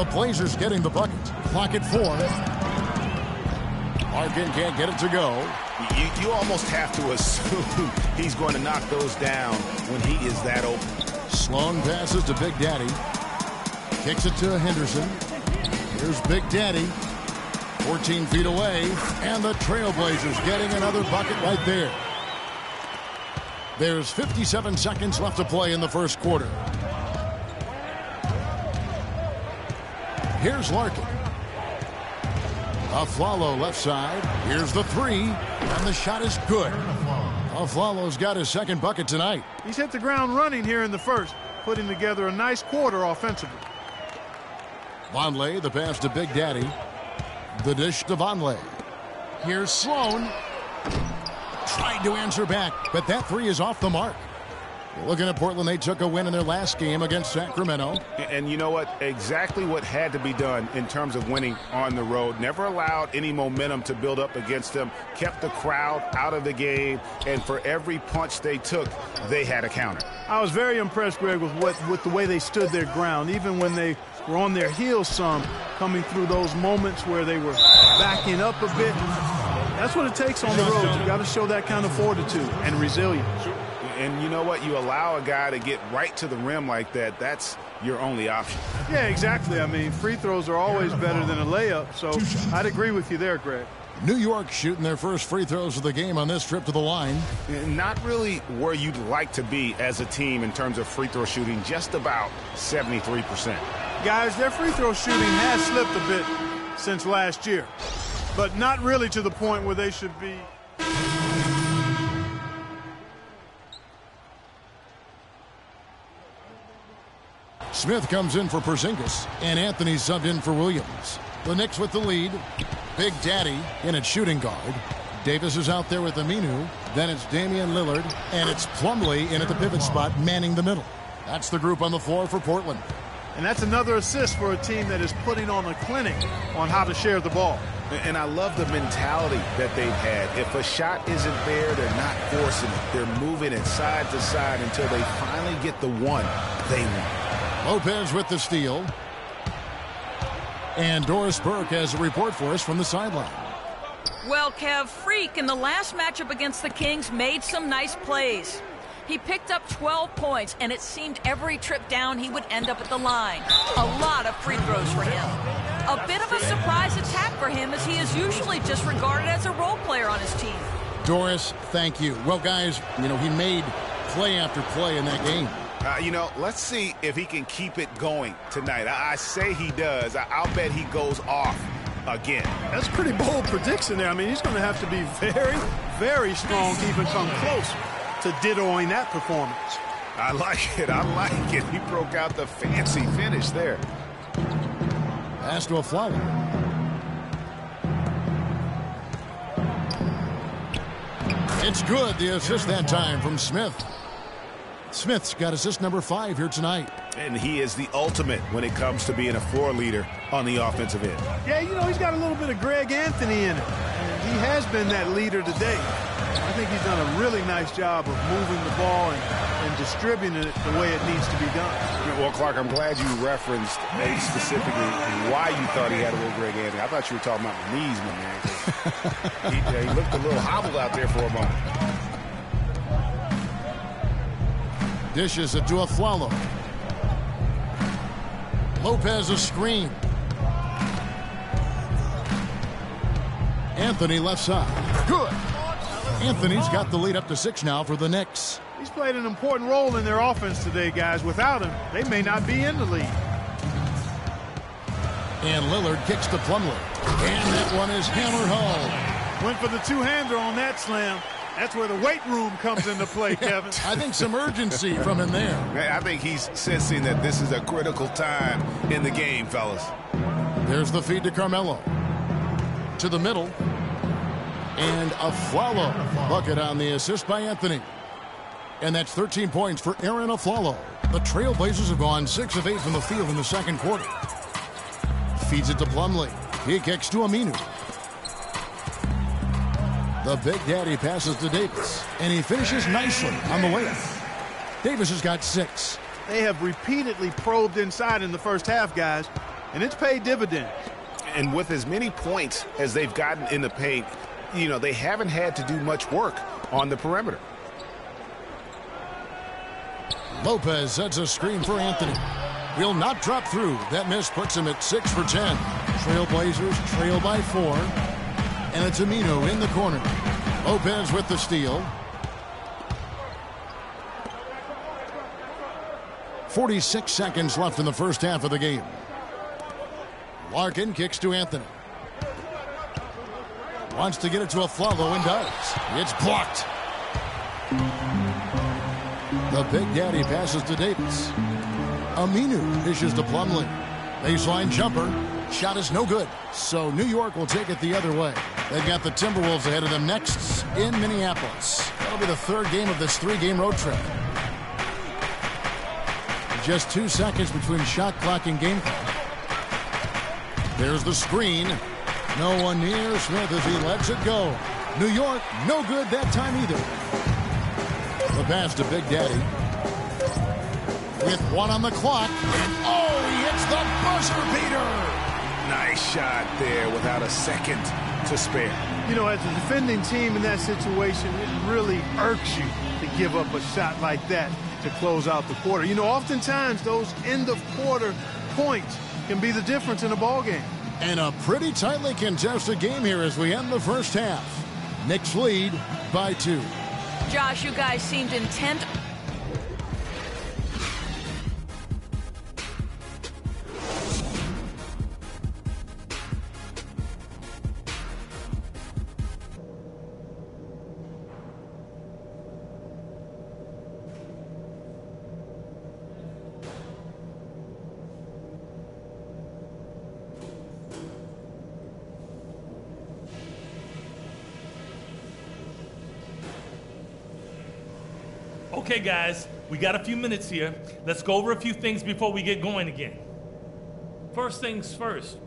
The Blazers getting the bucket. Clock at 4. Larkin can't get it to go. You almost have to assume he's going to knock those down when he is that open. Sloan passes to Big Daddy. Kicks it to Henderson. Here's Big Daddy. 14 feet away. And the Trailblazers getting another bucket right there. There's 57 seconds left to play in the first quarter. Here's Larkin. Aflalo left side. Here's the three. And the shot is good. Aflalo's got his second bucket tonight. He's hit the ground running here in the first, putting together a nice quarter offensively. Vonleh, the pass to Big Daddy. The dish to Vonleh. Here's Sloan. Tried to answer back, but that three is off the mark. Looking at Portland, they took a win in their last game against Sacramento. And you know what? Exactly what had to be done in terms of winning on the road. Never allowed any momentum to build up against them. Kept the crowd out of the game. And for every punch they took, they had a counter. I was very impressed, Greg, with the way they stood their ground, even when they were on their heels some, coming through those moments where they were backing up a bit. That's what it takes on the road. You got to show that kind of fortitude and resilience. And you know what? You allow a guy to get right to the rim like that, that's your only option. Yeah, exactly. I mean, free throws are always better than a layup, so I'd agree with you there, Greg. New York shooting their first free throws of the game on this trip to the line. Not really where you'd like to be as a team in terms of free throw shooting, just about 73%. Guys, their free throw shooting has slipped a bit since last year, but not really to the point where they should be. Smith comes in for Porzingis, and Anthony subbed in for Williams. The Knicks with the lead. Big Daddy in at shooting guard. Davis is out there with Aminu. Then it's Damian Lillard, and it's Plumlee in at the pivot spot, manning the middle. That's the group on the floor for Portland. And that's another assist for a team that is putting on a clinic on how to share the ball. And I love the mentality that they've had. If a shot isn't there, they're not forcing it. They're moving it side to side until they finally get the one they want. Lopez with the steal. And Doris Burke has a report for us from the sideline. Well, Kev, Freak in the last matchup against the Kings made some nice plays. He picked up 12 points, and it seemed every trip down he would end up at the line. A lot of free throws for him. A bit of a surprise attack for him, as he is usually just regarded as a role player on his team. Doris, thank you. Well, guys, he made play after play in that game. Let's see if he can keep it going tonight. I say he does. I'll bet he goes off again. That's a pretty bold prediction there. I mean, he's going to have to be very, very strong to even come close to dittoing that performance. I like it. I like it. He broke out the fancy finish there. Pass to Aflalo. It's good. The assist that time from Smith. Smith's got assist number 5 here tonight. And he is the ultimate when it comes to being a floor leader on the offensive end. Yeah, he's got a little bit of Greg Anthony in it. And he has been that leader today. I think he's done a really nice job of moving the ball and distributing it the way it needs to be done. Well, Clark, I'm glad you referenced specifically why you thought he had a little Greg Anthony. I thought you were talking about the knees, my man. He looked a little hobbled out there for a moment. Dishes it to Aflalo. Lopez a screen. Anthony left side. Good. Anthony's got the lead up to 6 now for the Knicks. He's played an important role in their offense today, guys. Without him, they may not be in the lead. And Lillard kicks to Plumlee. And that one is hammered home. Went for the two-hander on that slam. That's where the weight room comes into play, Kevin. I think some urgency from him there. I think he's sensing that this is a critical time in the game, fellas. There's the feed to Carmelo. To the middle. And Aflalo. Bucket on the assist by Anthony. And that's 13 points for Aaron Aflalo. The Trailblazers have gone 6 of 8 from the field in the second quarter. Feeds it to Plumlee. He kicks to Aminu. The Big Daddy passes to Davis, and he finishes nicely on the layup. Davis has got 6. They have repeatedly probed inside in the first half, guys. and it's paid dividends. And with as many points as they've gotten in the paint, you know, they haven't had to do much work on the perimeter. Lopez sets a screen for Anthony. Will not drop through. That miss puts him at 6 for 10. Trailblazers trail by 4. And it's Aminu in the corner. Lopez with the steal. 46 seconds left in the first half of the game. Larkin kicks to Anthony. Wants to get it to Aflalo and does. It's blocked. The Big Daddy passes to Davis. Aminu dishes to Plumlee. Baseline jumper. Shot is no good. So New York will take it the other way. They've got the Timberwolves ahead of them next in Minneapolis. That'll be the third game of this 3-game road trip. Just 2 seconds between shot clock and game clock. There's the screen. No one near Smith as he lets it go. New York, no good that time either. The pass to Big Daddy. With 1 on the clock. And oh, he hits the buzzer beater. Nice shot there without a second to spare. You know, as a defending team in that situation, it really irks you to give up a shot like that to close out the quarter. You know, oftentimes those end-of-quarter points can be the difference in a ball game. And a pretty tightly contested game here as we end the first half. Knicks lead by 2. Josh, you guys seemed intent. Okay, guys, we got a few minutes here. Let's go over a few things before we get going again. First things first.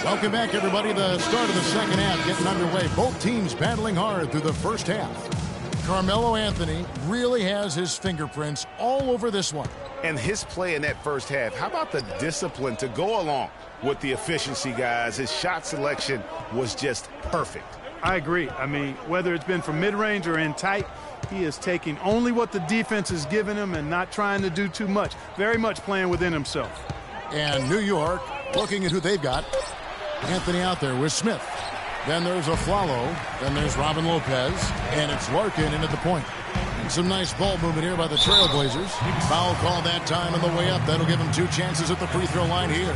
Welcome back, everybody. The start of the second half getting underway. Both teams battling hard through the first half. Carmelo Anthony really has his fingerprints all over this one. And his play in that first half, how about the discipline to go along with the efficiency, guys? His shot selection was just perfect. I agree. I mean, whether it's been from mid-range or in tight, he is taking only what the defense is giving him and not trying to do too much. Very much playing within himself. And New York looking at who they've got. Anthony out there with Smith. Then there's Aflalo. Then there's Robin Lopez. And it's Larkin in at the point. Some nice ball movement here by the Trailblazers. Foul call that time on the way up. That'll give them 2 chances at the free throw line here.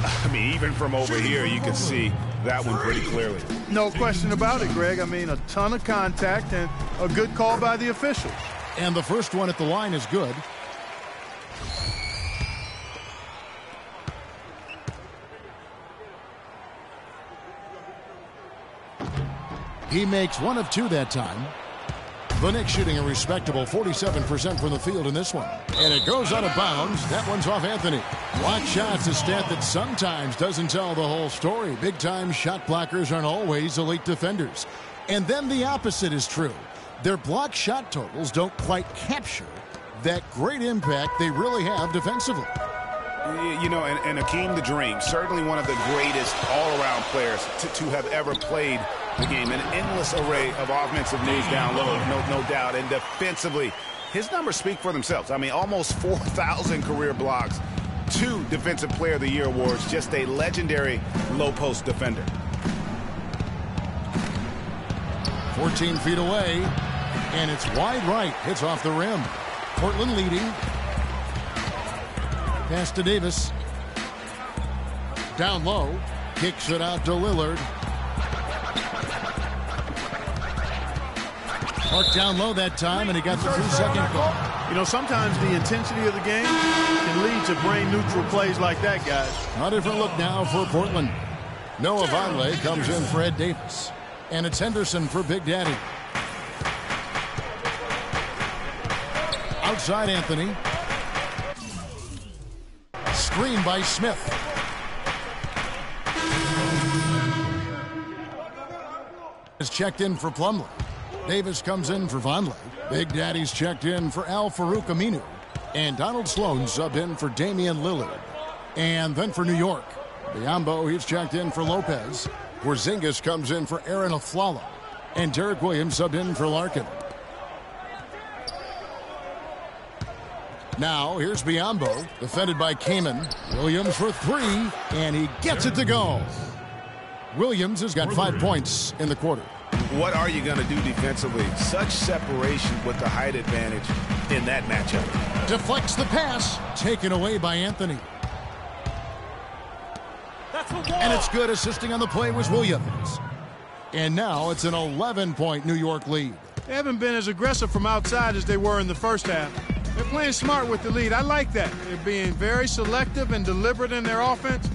I mean, even from over here, you can see that one pretty clearly. No question about it, Greg. I mean, a ton of contact and a good call by the officials. And the first one at the line is good. He makes 1 of 2 that time. The Knicks shooting a respectable 47% from the field in this one. And it goes out of bounds. That one's off Anthony. Block shots, a stat that sometimes doesn't tell the whole story. Big-time shot blockers aren't always elite defenders. And then the opposite is true. Their block shot totals don't quite capture that great impact they really have defensively. You know, and Hakeem the Dream, certainly one of the greatest all-around players to have ever played the game. An endless array of offensive moves down low, no doubt. And defensively, his numbers speak for themselves. I mean, almost 4,000 career blocks, 2 Defensive Player of the Year awards, just a legendary low-post defender. 14 feet away, and it's wide right. Hits off the rim. Portland leading. Pass to Davis. Down low. Kicks it out to Lillard. Marked down low that time, and he got the 2-second call. You know, sometimes the intensity of the game can lead to brain-neutral plays like that, guys. A different look now for Portland. Noah Vonleh comes in for Ed Davis. And it's Henderson for Big Daddy. Outside Anthony. Screen by Smith. Is checked in for Plumlee. Davis comes in for Vonleh. Big Daddy's checked in for Al Farouk Aminu. And Donald Sloan subbed in for Damian Lillard. And then for New York, Biyombo, he's checked in for Lopez. Porzingis comes in for Aaron Aflalo. And Derek Williams subbed in for Larkin. Now, here's Biyombo, defended by Kaman. Williams for three, and he gets it to go. Williams has got 5 points in the quarter. What are you going to do defensively? Such separation with the height advantage in that matchup. Deflects the pass, taken away by Anthony. And it's good. Assisting on the play was Williams. And now it's an 11-point New York lead. They haven't been as aggressive from outside as they were in the first half. They're playing smart with the lead. I like that. They're being very selective and deliberate in their offense.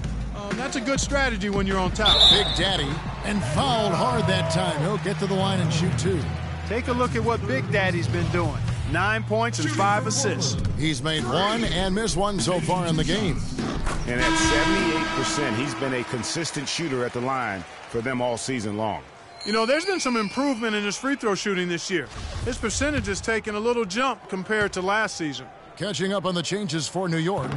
That's a good strategy when you're on top. Big Daddy, and fouled hard that time. He'll get to the line and shoot two. Take a look at what Big Daddy's been doing. 9 points and 5 assists. He's made one and missed one so far in the game. And at 78%, he's been a consistent shooter at the line for them all season long. You know, there's been some improvement in his free throw shooting this year. His percentage has taken a little jump compared to last season. Catching up on the changes for New York,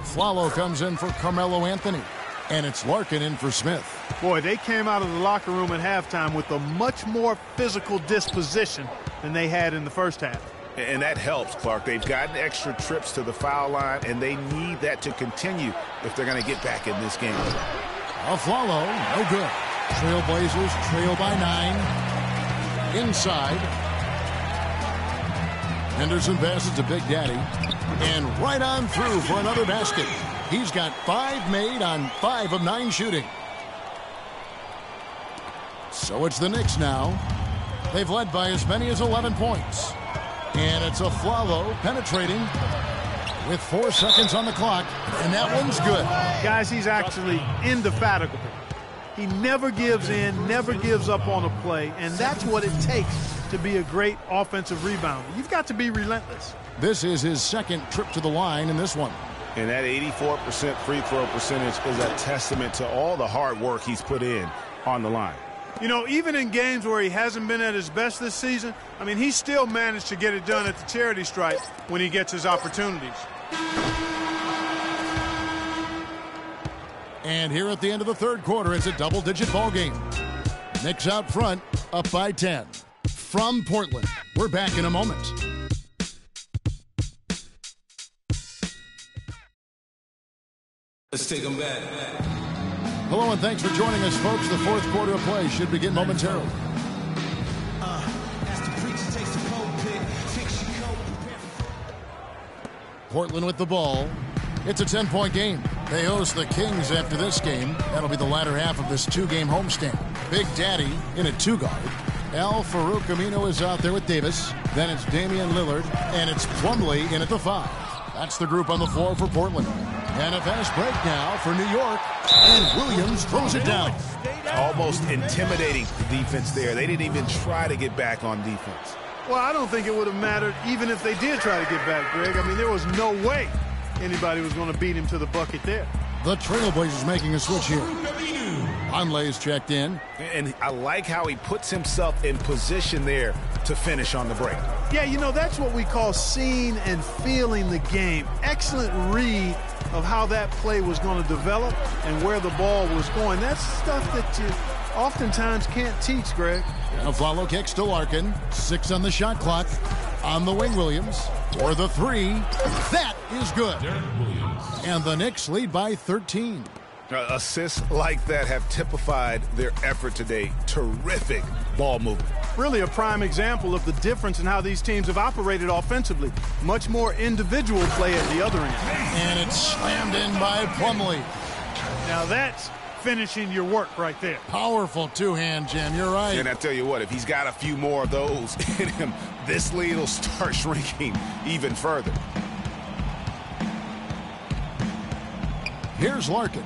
Flalo comes in for Carmelo Anthony. And it's Larkin in for Smith. Boy, they came out of the locker room at halftime with a much more physical disposition than they had in the first half. And that helps, Clark. They've gotten extra trips to the foul line, and they need that to continue if they're going to get back in this game. Flalo, no good. Trailblazers trail by 9. Inside. Henderson passes to Big Daddy. And right on through for another basket. He's got 5 made on 5 of 9 shooting. So it's the Knicks now. They've led by as many as 11 points. And it's Aflalo penetrating with 4 seconds on the clock. And that one's good. Guys, he's actually indefatigable. He never gives in, never gives up on a play. And that's what it takes to be a great offensive rebounder. You've got to be relentless. This is his second trip to the line in this one. And that 84% free throw percentage is a testament to all the hard work he's put in on the line. You know, even in games where he hasn't been at his best this season, I mean, he still managed to get it done at the charity stripe when he gets his opportunities. And here at the end of the third quarter, it's a double-digit ball game. Knicks out front, up by 10. From Portland, we're back in a moment. Let's take them back. Hello and thanks for joining us, folks. The fourth quarter of play should begin momentarily. Portland with the ball. It's a 10-point game. They host the Kings after this game. That'll be the latter half of this 2-game homestand. Big Daddy in a 2-guard. Al Farouk Amino is out there with Davis. Then it's Damian Lillard, and it's Plumlee in at the 5. That's the group on the floor for Portland. And a fast break now for New York. And Williams throws it down. Almost intimidating the defense there. They didn't even try to get back on defense. Well, I don't think it would have mattered even if they did try to get back, Greg. I mean, there was no way anybody was going to beat him to the bucket there. The Trailblazers making a switch here. Conley's checked in. And I like how he puts himself in position there to finish on the break. Yeah, you know, that's what we call seeing and feeling the game. Excellent read of how that play was going to develop and where the ball was going. That's stuff that you oftentimes can't teach, Greg. Now Flalo kicks to Larkin. 6 on the shot clock. On the wing, Williams. For the 3. That is good. And the Knicks lead by 13. Assists like that have typified their effort today. Terrific ball movement. Really a prime example of the difference in how these teams have operated offensively. Much more individual play at the other end. And it's slammed in by Plumlee. Now that's finishing your work right there. Powerful two-hand jam. You're right. And I tell you what, if he's got a few more of those in him, this lead will start shrinking even further. Here's Larkin.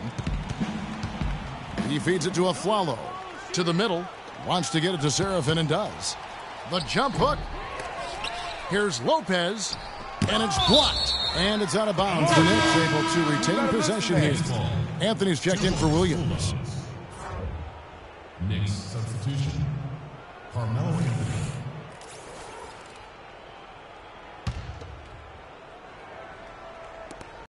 He feeds it to Aflalo. To the middle. Wants to get it to Serafin and does. The jump hook. Here's Lopez. And it's blocked. And it's out of bounds. The Knicks able to retain possession here. Anthony's checked in for Williams. Knicks.